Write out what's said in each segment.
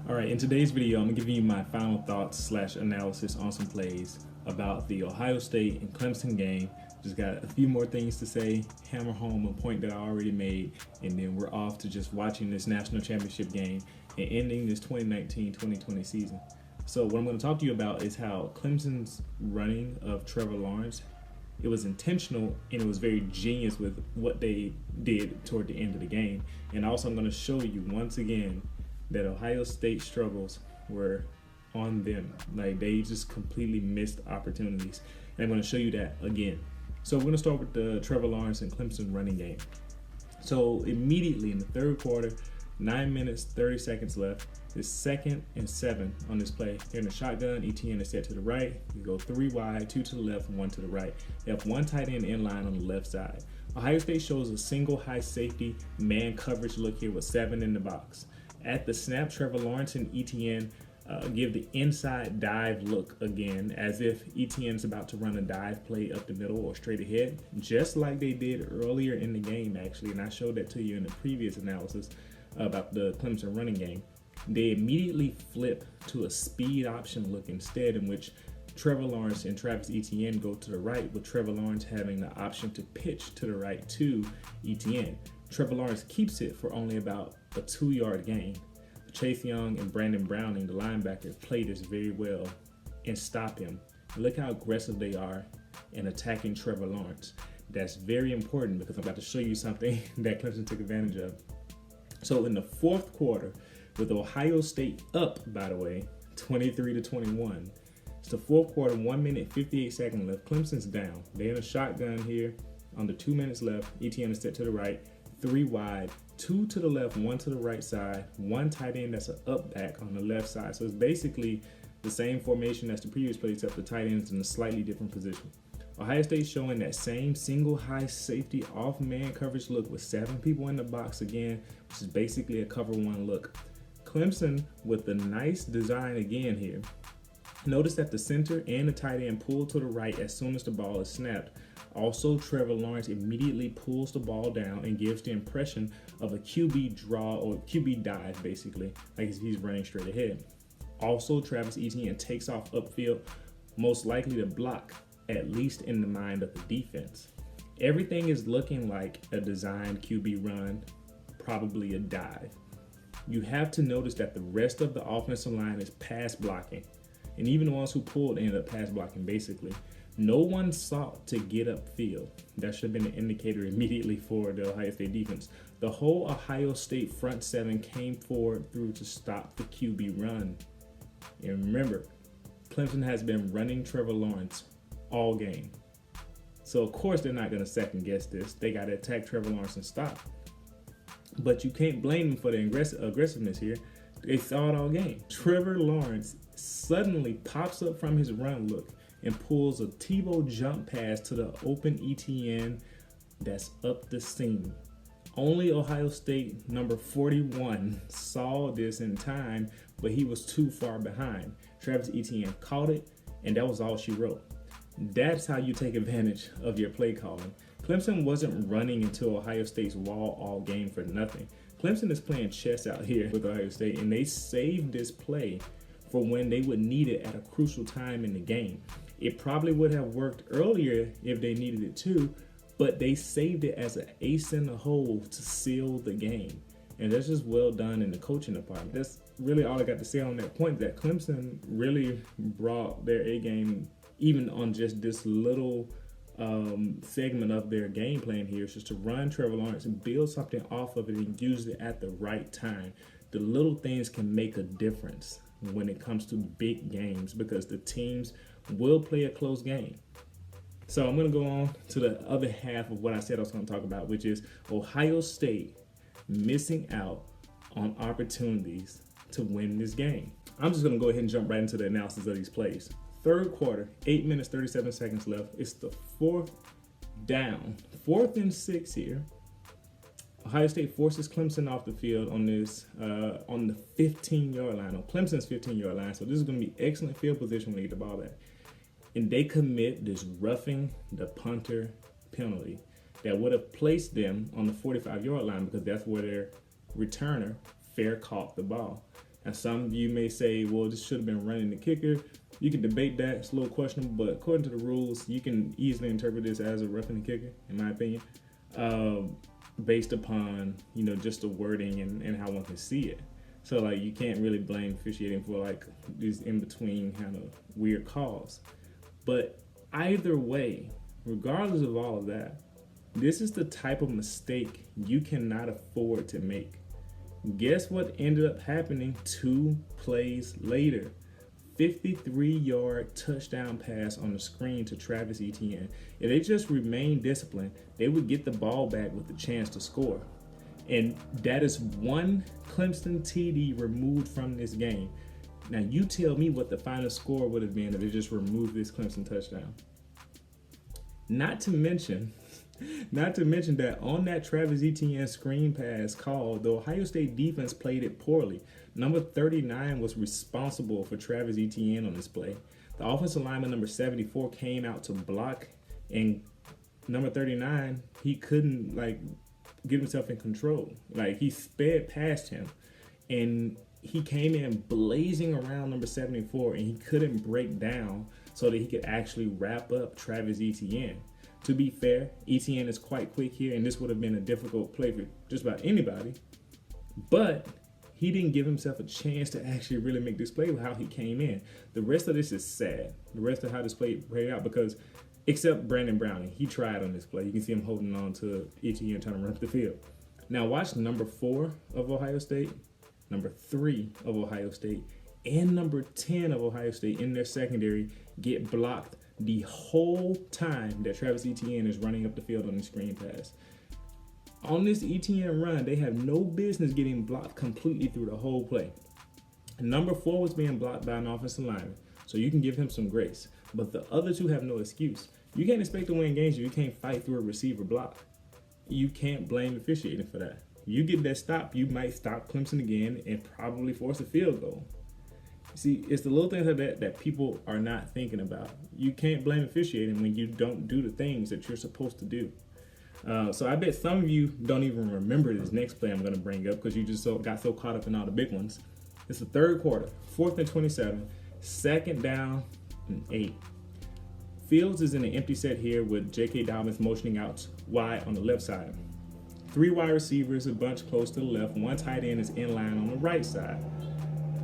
All right, in today's video, I'm gonna give you my final thoughts slash analysis on some plays about the Ohio State and Clemson game. Just got a few more things to say, hammer home a point that I already made, and then we're off to just watching this national championship game and ending this 2019-2020 season. So what I'm gonna talk to you about is how Clemson's running of Trevor Lawrence, it was intentional and it was very genius with what they did toward the end of the game. And also I'm gonna show you once again that Ohio State struggles were on them. Like, they just completely missed opportunities. And I'm going to show you that again. So we're going to start with the Trevor Lawrence and Clemson running game. So immediately in the third quarter, 9 minutes, 30 seconds left. It's 2nd and 7 on this play. They're in the shotgun. ETN is set to the right. You go 3 wide, 2 to the left, 1 to the right. They have 1 tight end in line on the left side. Ohio State shows a single high safety man coverage look here with 7 in the box. At the snap, Trevor Lawrence and ETN give the inside dive look again, as if ETN's about to run a dive play up the middle or straight ahead, just like they did earlier in the game, actually. And I showed that to you in the previous analysis about the Clemson running game. They immediately flip to a speed option look instead, in which Trevor Lawrence and Travis Etienne go to the right, with Trevor Lawrence having the option to pitch to the right to Etienne. Trevor Lawrence keeps it for only about a 2-yard gain. Chase Young and Brandon Browning, the linebacker, play this very well and stop him. And look how aggressive they are in attacking Trevor Lawrence. That's very important because I'm about to show you something that Clemson took advantage of. So in the fourth quarter, with Ohio State up, by the way, 23-21, it's the fourth quarter, 1 minute, 58 seconds left. Clemson's down. They're in a shotgun here. Under 2 minutes left, ETN is set to the right. 3 wide, 2 to the left, 1 to the right side, 1 tight end that's an up back on the left side. So it's basically the same formation as the previous play, except the tight end's in a slightly different position. Ohio State showing that same single high safety off man coverage look with 7 people in the box again, which is basically a cover 1 look. Clemson with the nice design again here. Notice that the center and the tight end pull to the right as soon as the ball is snapped. Also, Trevor Lawrence immediately pulls the ball down and gives the impression of a QB draw or QB dive, basically, like he's running straight ahead. Also, Travis Etienne takes off upfield, most likely to block, at least in the mind of the defense. Everything is looking like a designed QB run, probably a dive. You have to notice that the rest of the offensive line is pass blocking, and even the ones who pulled ended up pass blocking, basically. No one sought to get upfield. That should have been an indicator immediately for the Ohio State defense. The whole Ohio State front 7 came forward through to stop the QB run. And remember, Clemson has been running Trevor Lawrence all game. So of course they're not gonna second guess this. They gotta attack Trevor Lawrence and stop. But you can't blame them for the aggressiveness here. They saw it all game. Trevor Lawrence suddenly pops up from his run look and pulls a Tebow jump pass to the open ETN that's up the seam. Only Ohio State number 41 saw this in time, but he was too far behind. Travis Etienne caught it, and that was all she wrote. That's how you take advantage of your play calling. Clemson wasn't running into Ohio State's wall all game for nothing. Clemson is playing chess out here with Ohio State, and they saved this play for when they would need it at a crucial time in the game. It probably would have worked earlier if they needed it too, but they saved it as an ace in the hole to seal the game. And that's just well done in the coaching department. That's really all I got to say on that point, that Clemson really brought their A game even on just this little segment of their game plan here. It's just to run Trevor Lawrence and build something off of it and use it at the right time. The little things can make a difference when it comes to big games, because the teams will play a close game. So I'm going to go on to the other half of what I said I was going to talk about, which is Ohio State missing out on opportunities to win this game. I'm just going to go ahead and jump right into the analysis of these plays. Third quarter, 8 minutes, 37 seconds left. It's the 4th down, 4th and 6 here. Ohio State forces Clemson off the field on this, on the 15-yard line, on Clemson's 15-yard line. So this is going to be excellent field position when they get the ball back. And they commit this roughing the punter penalty that would have placed them on the 45-yard line, because that's where their returner fair caught the ball. Now, some of you may say, well, this should have been running the kicker. You can debate that. It's a little questionable, but according to the rules, you can easily interpret this as a roughing the kicker, in my opinion, based upon, just the wording and how one can see it. So, like, you can't really blame officiating for, like, these in-between kind of weird calls. But either way, regardless of all of that, this is the type of mistake you cannot afford to make. Guess what ended up happening 2 plays later? 53-yard touchdown pass on the screen to Travis Etienne. If they just remained disciplined, they would get the ball back with the chance to score. And that is 1 Clemson TD removed from this game. Now you tell me what the final score would have been if they just removed this Clemson touchdown. Not to mention that on that Travis Etienne screen pass call, the Ohio State defense played it poorly. Number 39 was responsible for Travis Etienne on this play. The offensive lineman number 74 came out to block, and number 39, he couldn't get himself in control. He sped past him, and he came in blazing around number 74, and he couldn't break down so that he could actually wrap up Travis Etienne. To be fair, Etienne is quite quick here, and this would have been a difficult play for just about anybody. But he didn't give himself a chance to actually really make this play with how he came in. The rest of this is sad. The rest of how this play played out, because except Brandon Browning, he tried on this play. You can see him holding on to Etienne trying to run up the field. Now watch number 4 of Ohio State, number 3 of Ohio State, and number 10 of Ohio State in their secondary get blocked the whole time that Travis Etienne is running up the field on the screen pass. On this Etienne run, they have no business getting blocked completely through the whole play. Number 4 was being blocked by an offensive lineman, so you can give him some grace. But the other 2 have no excuse. You can't expect to win games if you can't fight through a receiver block. You can't blame officiating for that. You get that stop, you might stop Clemson again and probably force a field goal. See, it's the little things like that people are not thinking about. You can't blame officiating when you don't do the things that you're supposed to do. So I bet some of you don't even remember this next play I'm going to bring up because you just got so caught up in all the big ones. It's the third quarter, 4th and 27, 2nd down and 8. Fields is in an empty set here with J.K. Dobbins motioning out wide on the left side. 3 wide receivers, a bunch close to the left. 1 tight end is in line on the right side.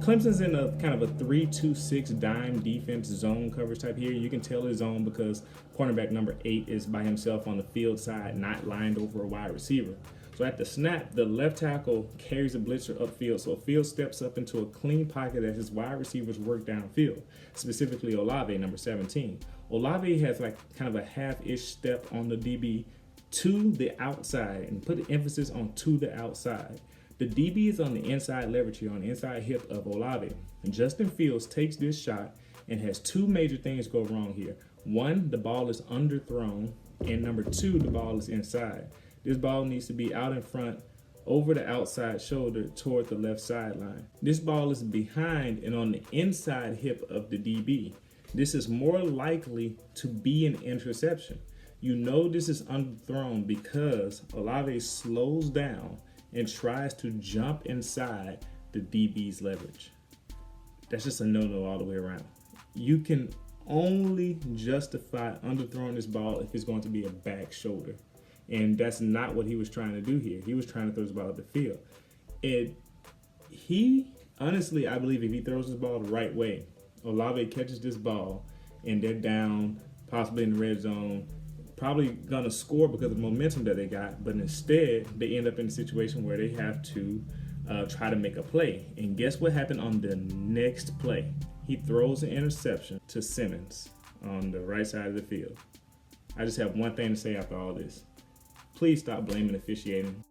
Clemson's in a kind of a 3-2-6 dime defense zone coverage type here. You can tell it's zone because cornerback number 8 is by himself on the field side, not lined over a wide receiver. So at the snap, the left tackle carries the blitzer upfield, so Fields steps up into a clean pocket as his wide receivers work downfield, specifically Olave, number 17. Olave has kind of a half-ish step on the DB to the outside, and put the emphasis on to the outside. The DB is on the inside leverage here, on the inside hip of Olave. And Justin Fields takes this shot and has 2 major things go wrong here. 1, the ball is underthrown, and number 2, the ball is inside. This ball needs to be out in front, over the outside shoulder toward the left sideline. This ball is behind and on the inside hip of the DB. This is more likely to be an interception. You know this is underthrown because Olave slows down and tries to jump inside the DB's leverage. That's just a no-no all the way around. You can only justify underthrowing this ball if it's going to be a back shoulder. And that's not what he was trying to do here. He was trying to throw this ball up the field. Honestly, I believe if he throws this ball the right way, Olave catches this ball and they're down, possibly in the red zone, probably gonna score because of the momentum that they got, but instead they end up in a situation where they have to try to make a play. And guess what happened on the next play? He throws an interception to Simmons on the right side of the field. I just have one thing to say after all this. Please stop blaming officiating.